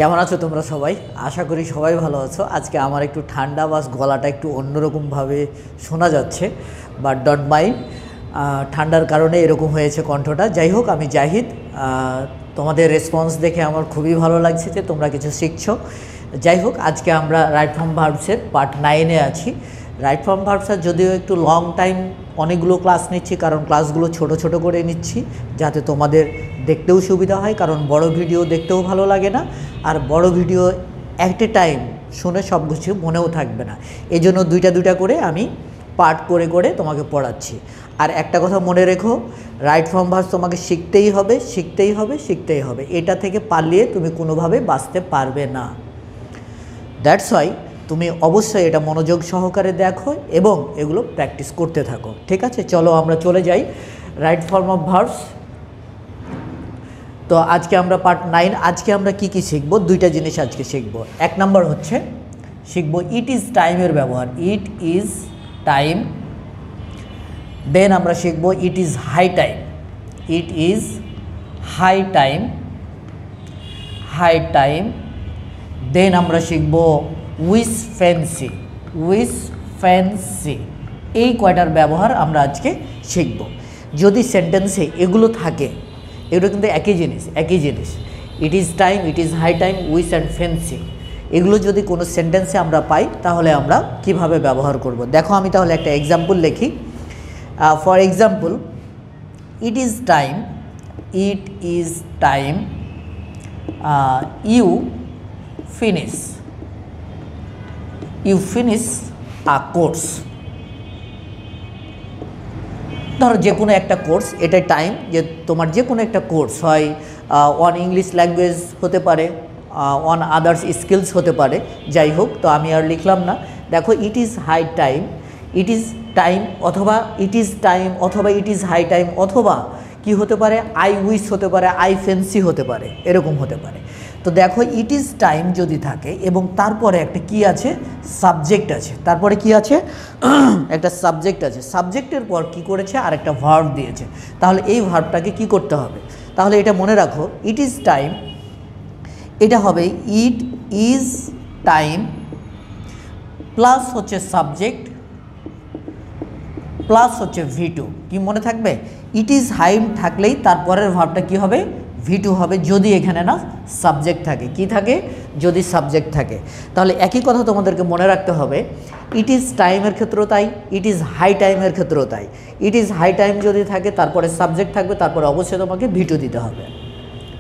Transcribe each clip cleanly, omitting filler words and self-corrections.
কেমন আছো তোমরা সবাই? আশা করি সবাই ভালো আছো। আজকে আমার একটু ঠান্ডা বাস, গলাটা একটু অন্যরকমভাবে শোনা যাচ্ছে, বাট ডোন্ট মাইন্ড। ঠান্ডার কারণে এরকম হয়েছে কণ্ঠটা। যাই হোক, আমি জাহিদ। তোমাদের রেসপন্স দেখে আমার খুবই ভালো লাগছে যে তোমরা কিছু শিখছো। যাই হোক, আজকে আমরা রাইট ফর্ম ভার্বসের পার্ট 9-এ আছি। রাইট ফর্ম ভার্বসের যদিও একটু লং টাইম অনেকগুলো ক্লাস নিচ্ছি, কারণ ক্লাসগুলো ছোট ছোট করে নিচ্ছি যাতে তোমাদের দেখতেও সুবিধা হয়, কারণ বড় ভিডিও দেখতেও ভালো লাগে না, আর বড় ভিডিও অ্যাট এ টাইম শুনে সব কিছু মনেও থাকবে না। এই জন্য দুইটা করে আমি পার্ট করে করে তোমাকে পড়াচ্ছি। আর একটা কথা মনে রেখো, রাইট ফর্ম ভার্ব তোমাকে শিখতেই হবে, শিখতেই হবে, শিখতেই হবে। এটা থেকে পালিয়ে তুমি কোনোভাবে বাঁচতে পারবে না। দ্যাটস ওয়াই তুমি অবশ্যই এটা মনোযোগ সহকারে দেখো এবং এগুলো প্র্যাকটিস করতে থাকো। ঠিক আছে, চলো আমরা চলে যাই রাইট ফর্ম অফ ভার্বস। তো আজকে আমরা পার্ট 9। আজকে আমরা কি কি শিখবো? দুইটা জিনিস আজকে শিখবো। এক নাম্বার হচ্ছে শিখবো ইট ইজ টাইমের ব্যবহার। ইট ইজ টাইম। দেন আমরা শিখবো it is high time. It is high time, high time. Then আমরা শিখবো উইস ফ্যান্সি। উইস ফ্যান্সি, এই কয়টার ব্যবহার আমরা আজকে শিখব। যদি সেন্টেন্সে এগুলো থাকে, এগুলো কিন্তু একই জিনিস, একই জিনিস। It is time, it is high time, wish and fancy, এগুলো যদি কোনো সেন্টেন্সে আমরা পাই তাহলে আমরা কিভাবে ব্যবহার করব। দেখো, আমি তাহলে একটা এক্সাম্পল লিখি। For example, it is time, it is time you finish, you finish a course. ধরো যে কোনো একটা কোর্স, এটাই টাইম যে তোমার যে কোনো একটা কোর্স হয়, অন ইংলিশ ল্যাঙ্গুয়েজ হতে পারে, অন আদার্স স্কিলস হতে পারে, যাই হোক। তো আমি আর লিখলাম না। দেখো, it is high time, it is time, অথবা ইট ইজ টাইম, অথবা ইট ইজ হাই টাইম, অথবা কি হতে পারে, আই উইশ হতে পারে, আই ফ্যান্সি হতে পারে, এরকম হতে পারে। তো দেখো, ইট ইজ টাইম যদি থাকে এবং তারপরে একটা কি আছে, সাবজেক্ট আছে, তারপরে কি আছে, একটা সাবজেক্ট আছে। সাবজেক্টের পর কি করেছে, আর একটা ভার্ব দিয়েছে। তাহলে এই ভার্বটাকে কি করতে হবে? তাহলে এটা মনে রাখো, ইট ইজ টাইম, এটা হবে ইট ইজ টাইম প্লাস হচ্ছে সাবজেক্ট প্লাস হচ্ছে V2। কি মনে থাকবে? ইট ইজ হাই থাকলেই তারপরের ভার্বটা কি হবে, V2 হবে, যদি এখানে না সাবজেক্ট থাকে। কি থাকে? যদি সাবজেক্ট থাকে। তাহলে একই কথা তোমাদেরকে মনে রাখতে হবে, ইট ইজ টাইমের ক্ষেত্রেও তাই, ইট ইজ হাই টাইমের ক্ষেত্রেও তাই। ইট ইজ হাই টাইম যদি থাকে তারপরে সাবজেক্ট থাকবে, তারপরে অবশ্যই তোমাকে V2 দিতে হবে।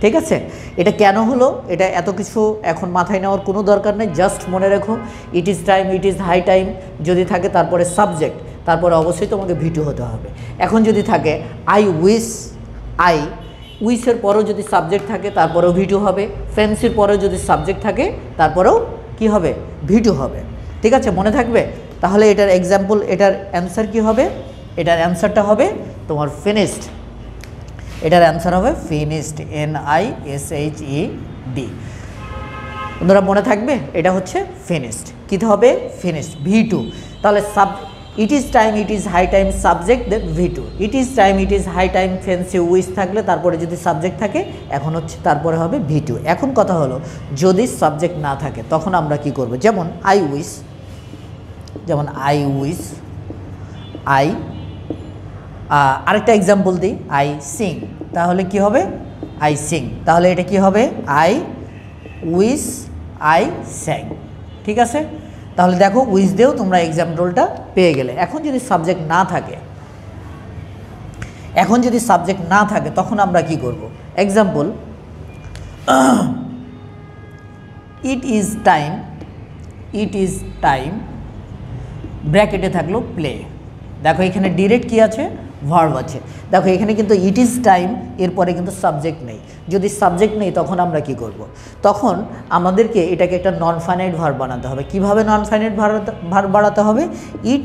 ঠিক আছে? এটা কেন হলো, এটা এত কিছু এখন মাথায় নেওয়ার কোনো দরকার নেই। জাস্ট মনে রেখো, it is time, it is high time যদি থাকে তারপরে সাবজেক্ট, তারপরে অবশ্যই তোমাকে V2 হতে হবে। এখন যদি থাকে আই উইশ, আই উইশের পরেও যদি সাবজেক্ট থাকে তারপরেও V2 হবে। ফ্যান্সির পরেও যদি সাবজেক্ট থাকে তারপরেও কি হবে, V2 হবে। ঠিক আছে, মনে থাকবে? তাহলে এটার এক্সাম্পল, এটার অ্যান্সার কি হবে? এটার অ্যান্সারটা হবে তোমার ফিনিশড। এটার অ্যান্সার হবে ফিনিশড, NISHED। বন্ধুরা মনে থাকবে, এটা হচ্ছে ফিনিশড। কী হবে? Finished, V2। তাহলে it is time, it is high time, subject, then V2। It is time, it is high time, fancy, wish থাকলে তারপরে যদি সাবজেক্ট থাকে এখন হচ্ছে তারপরে হবে V2। এখন কথা হলো, যদি সাবজেক্ট না থাকে তখন আমরা কি করব? যেমন আই উইশ, যেমন আই উইশ, আই, আরেকটা এক্সাম্পল দিই, আই সিং। তাহলে কি হবে? I sing. তাহলে এটা কি হবে? I wish, I স্যাং। ঠিক আছে? তাহলে দেখো, উইশ দিয়েও তোমরা এক্সাম্পলটা পেয়ে গেলে। এখন যদি সাবজেক্ট না থাকে, এখন যদি সাবজেক্ট না থাকে তখন আমরা কি করব? Example, it is time, it is time, ব্র্যাকেটে থাকলো প্লে। দেখো এখানে ডিরেক্ট কি আছে, ভার্ব আছে। দেখো এখানে কিন্তু ইট ইজ টাইম, এরপরে কিন্তু সাবজেক্ট নেই। যদি সাবজেক্ট নেই তখন আমরা কি করব? তখন আমাদেরকে এটাকে একটা নন ফাইনাইট ভার্ব বানাতে হবে। কিভাবে নন ফাইনাইট ভার্ব বানাতে হবে? It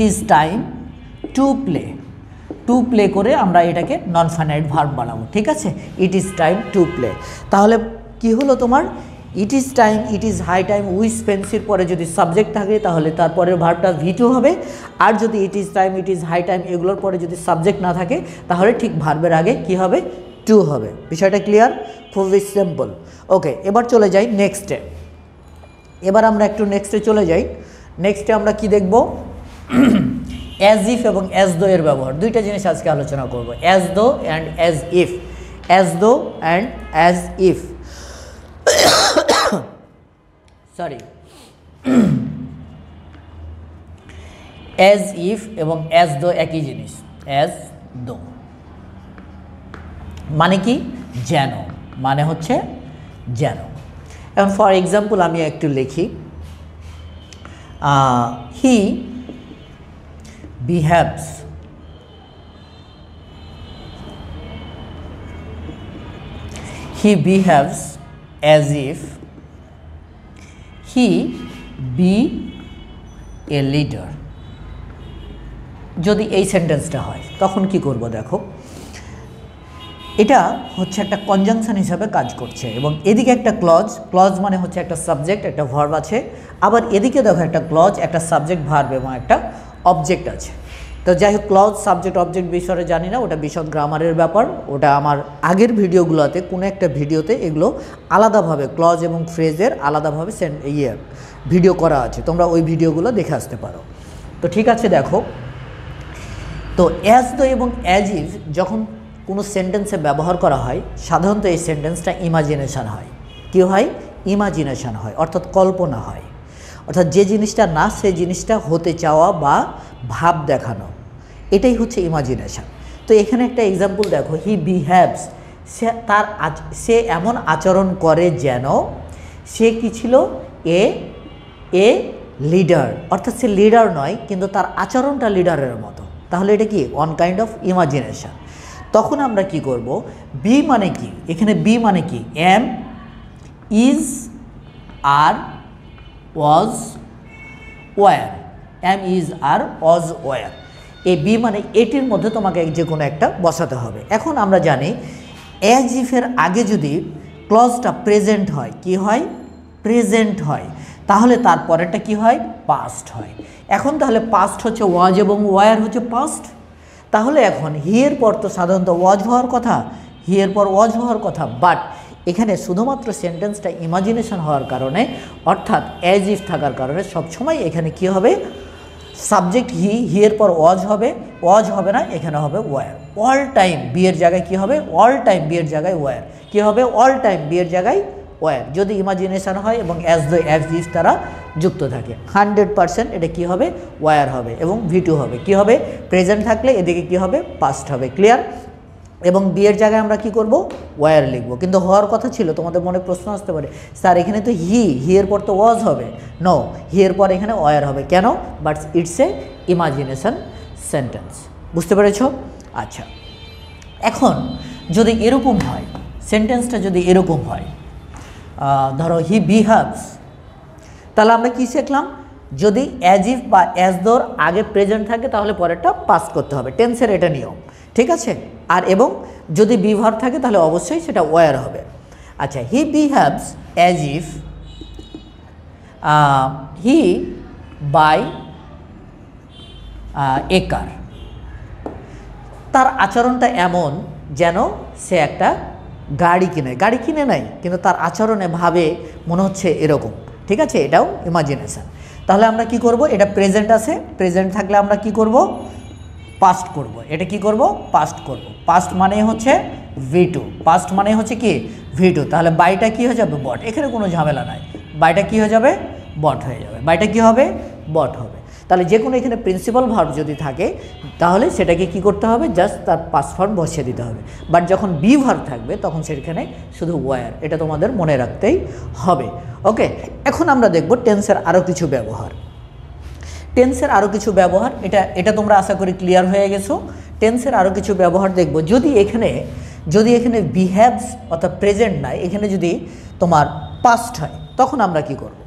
is time to play, to play করে আমরা এটাকে নন ফাইনাইট ভার্ব বানাবো। ঠিক আছে? It is time to play. তাহলে কি হলো তোমার? It is time, it is high time, wish ফ্যান্সির পরে যদি সাবজেক্ট থাকে তাহলে তারপরের ভার্বটা V2 হবে। আর যদি it is time, it is high time এগুলোর পরে যদি সাবজেক্ট না থাকে তাহলে ঠিক ভার্বের আগে কি হবে? টু হবে। বিষয়টা ক্লিয়ার? খুবই সিম্পল। ওকে, এবার চলে যাই নেক্সটে। এবার আমরা একটু নেক্সটে চলে যাই। নেক্সটে আমরা কি দেখব? অ্যাজ ইফ এবং অ্যাজ দো এর ব্যবহার। দুইটা জিনিস আজকে আলোচনা করব, as though and as if. As though and as if, sorry, as if এবং অ্যাজ দো একই জিনিস। অ্যাজ দো মানে কি? যেন, মানে হচ্ছে যেন। এখন ফর এক্সাম্পল আমি একটু লিখি, হি behaves, he behaves as if he be a leader। যদি এই সেন্টেন্সটা হয় তখন কি করব? দেখো, এটা হচ্ছে একটা কনজাংশন হিসাবে কাজ করছে এবং এদিকে একটা ক্লজ। ক্লজ মানে হচ্ছে একটা সাবজেক্ট, একটা ভার্ব আছে। আবার এদিকে দেখো একটা ক্লজ, একটা সাবজেক্ট, ভার্ব এবং একটা অবজেক্ট আছে। তো যাই হোক, ক্লজ, সাবজেক্ট, অবজেক্ট বিষয়ে জানি না, ওটা বিশদ গ্রামারের ব্যাপার। ওটা আমার আগের ভিডিওগুলোতে, কোনো একটা ভিডিওতে এগুলো আলাদাভাবে, ক্লজ এবং ফ্রেজের আলাদাভাবে ভিডিও করা আছে, তোমরা ওই ভিডিওগুলো দেখে আসতে পারো। তো ঠিক আছে, দেখো, তো অ্যাজ দো এবং অ্যাজ ইফ যখন কোনো সেন্টেন্সে ব্যবহার করা হয়, সাধারণত এই সেন্টেন্সটা ইমাজিনেশন হয়। কী হয়? ইমাজিনেশন হয়, অর্থাৎ কল্পনা হয়। অর্থাৎ যে জিনিসটা না, সেই জিনিসটা হতে চাওয়া বা ভাব দেখানো, এটাই হচ্ছে ইমাজিনেশন। তো এখানে একটা এক্সাম্পল দেখো, হি বিহেভস, সে এমন আচরণ করে যেন সে কি ছিল? A leader. অর্থাৎ সে লিডার নয়, কিন্তু তার আচরণটা লিডারের মতো। তাহলে এটা কি? One kind of imagination. তখন আমরা কি করব? বি মানে কি? এখানে বি মানে কি? Am, is, are, was, were. Am, is, are, was, were. এই বি মানে এটির মধ্যে তোমাকে যে কোনো একটা বসাতে হবে। এখন আমরা জানি অ্যাজ ইফের আগে যদি ক্লজটা প্রেজেন্ট হয়, কি হয়? প্রেজেন্ট হয়। তাহলে তারপরেরটা কি হয়? পাস্ট হয়। এখন তাহলে পাস্ট হচ্ছে ওয়াজ এবং ওয়ার হচ্ছে পাস্ট। তাহলে এখন হি এর পর তো সাধারণত ওয়াজ হওয়ার কথা, হি এর পর ওয়াজ হওয়ার কথা, বাট এখানে শুধুমাত্র সেন্টেন্সটা ইমাজিনেশন হওয়ার কারণে, অর্থাৎ অ্যাজ ইফ থাকার কারণে সবসময় এখানে কি হবে? সাবজেক্ট হি, হি এর পর ওয়াজ হবে, ওয়াজ হবে না, এখানে হবে ওয়ার। অল টাইম বি এর জায়গায় কি হবে? অল টাইম বি এর জায়গায় ওয়ার। কি হবে? অল টাইম বি এর জায়গায় ওয়ার, যদি ইমাজিনেশন হয় এবং অ্যাজ দ্য অ্যাজ ইফ তারা যুক্ত থাকে। 100% এটা কি হবে? ওয়ার হবে এবং ভি2 হবে। কি হবে? প্রেজেন্ট থাকলে এদিকে কি হবে? পাস্ট হবে। ক্লিয়ার? এবং বি এর জায়গায় আমরা কি করব? ওয়ার লিখব। কিন্তু হওয়ার কথা ছিল, তোমাদের মনে প্রশ্ন আসতে পারে, স্যার এখানে তো হি এর পর তো ওয়াজ হবে। নো, হি এর পর এখানে ওয়ার হবে। কেন? But it's a imagination sentence. বুঝতে পেরেছ? আচ্ছা, এখন যদি এরকম হয়, সেন্টেন্সটা যদি এরকম হয়, ধরো হি বিহেভস, তাহলে আমরা কি শিখলাম? যদি অ্যাজ ইফ বা অ্যাজ দোর আগে প্রেজেন্ট থাকে তাহলে পরেরটা পাস করতে হবে, টেন্সের এটা নিয়ম। ঠিক আছে? আর এবং যদি বি ভার্ব থাকে তাহলে অবশ্যই সেটা ওয়ার হবে। আচ্ছা, he behaves as if he buy a car. তার আচরণটা এমন যেন সে একটা গাড়ি কিনে। গাড়ি কিনে নাই, কিন্তু তার আচরণে ভাবে মনে হচ্ছে এরকম। ঠিক আছে? এটাও ইমাজিনেশন। তাহলে আমরা কি করব? এটা প্রেজেন্ট আছে, প্রেজেন্ট থাকলে আমরা কি করব? পাস্ট করব। এটা কি করব? পাস্ট করব। পাস্ট মানে হচ্ছে ভি2, পাস্ট মানে হচ্ছে কি? ভি2। তাহলে বাইটা কি হয়ে যাবে? বট। এখানে কোনো ঝামেলা নাই, বাইটা কি হয়ে যাবে? বট হয়ে যাবে। বাইটা কি হবে? বট হবে। তাহলে যে কোনো এখানে প্রিন্সিপাল ভার্ব যদি থাকে তাহলে সেটাকে কি করতে হবে? জাস্ট তার পাস্ট ফর্ম বসিয়ে দিতে হবে। বাট যখন বি ভার্ব থাকবে তখন সেখানে শুধু ওয়ার। এটা তোমাদের মনে রাখতেই হবে। ওকে, এখন আমরা দেখব টেন্সের আরও কিছু ব্যবহার। টেন্সের আরও কিছু ব্যবহার, এটা তোমরা আশা করি ক্লিয়ার হয়ে গেছো। টেন্সের আরও কিছু ব্যবহার দেখব। যদি এখানে বিহেভস অর্থাৎ প্রেজেন্ট নাই, এখানে যদি তোমার পাস্ট হয় তখন আমরা কি করব?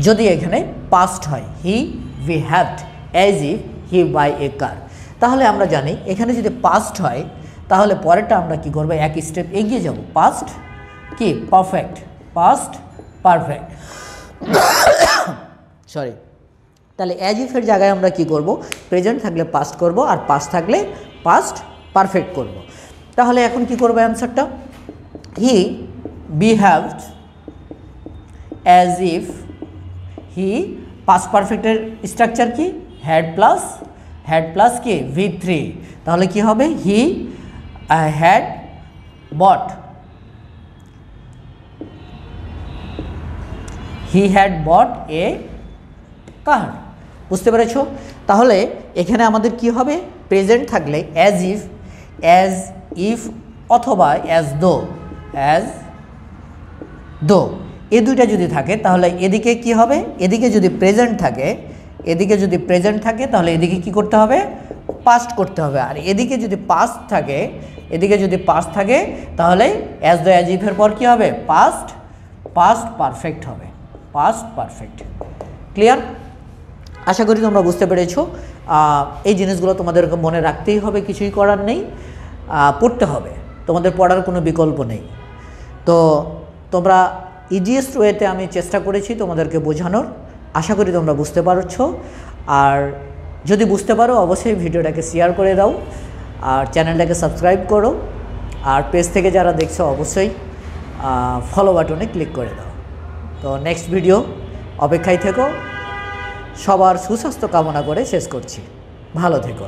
যদি এখানে পাস্ট হয়, he behaved as if he buy a car, তাহলে আমরা জানি এখানে যদি পাস্ট হয় তাহলে পরেরটা আমরা কি করব? এক স্টেপ এগিয়ে যাব। পাস্ট কি? পারফেক্ট। Past perfect, sorry. তাহলে অ্যাজ ইফের জায়গায় আমরা কি করব? প্রেজেন্ট থাকলে পাস্ট করব, আর পাস্ট থাকলে পাস্ট পারফেক্ট করব। তাহলে এখন কি করবে অ্যান্সারটা, he behaved as if, he past পারফেক্টের স্ট্রাকচার কি, হ্যাড প্লাস কি V3, তাহলে কি হবে, he had bot, he had বট এ কার। বুঝতে পেরেছ? তাহলে এখানে আমাদের কি হবে, প্রেজেন্ট থাকলে অ্যাজ ইফ অথবা অ্যাজ দো এই দুইটা যদি থাকে তাহলে এদিকে কি হবে, এদিকে যদি প্রেজেন্ট থাকে তাহলে এদিকে কি করতে হবে, পাস্ট করতে হবে। আর এদিকে যদি পাস্ট থাকে তাহলে অ্যাজ দো অ্যাজ ইফের পর কি হবে, পাস্ট পারফেক্ট হবে, পাস্ট পারফেক্ট। ক্লিয়ার? আশা করি তোমরা বুঝতে পেরেছো। এই জিনিসগুলো তোমাদেরকে মনে রাখতেই হবে, কিছুই করার নেই, পড়তে হবে, তোমাদের পড়ার কোনো বিকল্প নেই। তো তোমরা ইজিয়েস্ট ওয়েতে আমি চেষ্টা করেছি তোমাদেরকে বোঝানোর, আশা করি তোমরা বুঝতে পারছো। আর যদি বুঝতে পারো অবশ্যই ভিডিওটাকে শেয়ার করে দাও, আর চ্যানেলটাকে সাবস্ক্রাইব করো, আর পেজ থেকে যারা দেখছো অবশ্যই ফলো বাটনে ক্লিক করে দাও। তো নেক্সট ভিডিও অপেক্ষায় থেকো। সবার সুস্বাস্থ্য কামনা করে শেষ করছি। ভালো থেকো।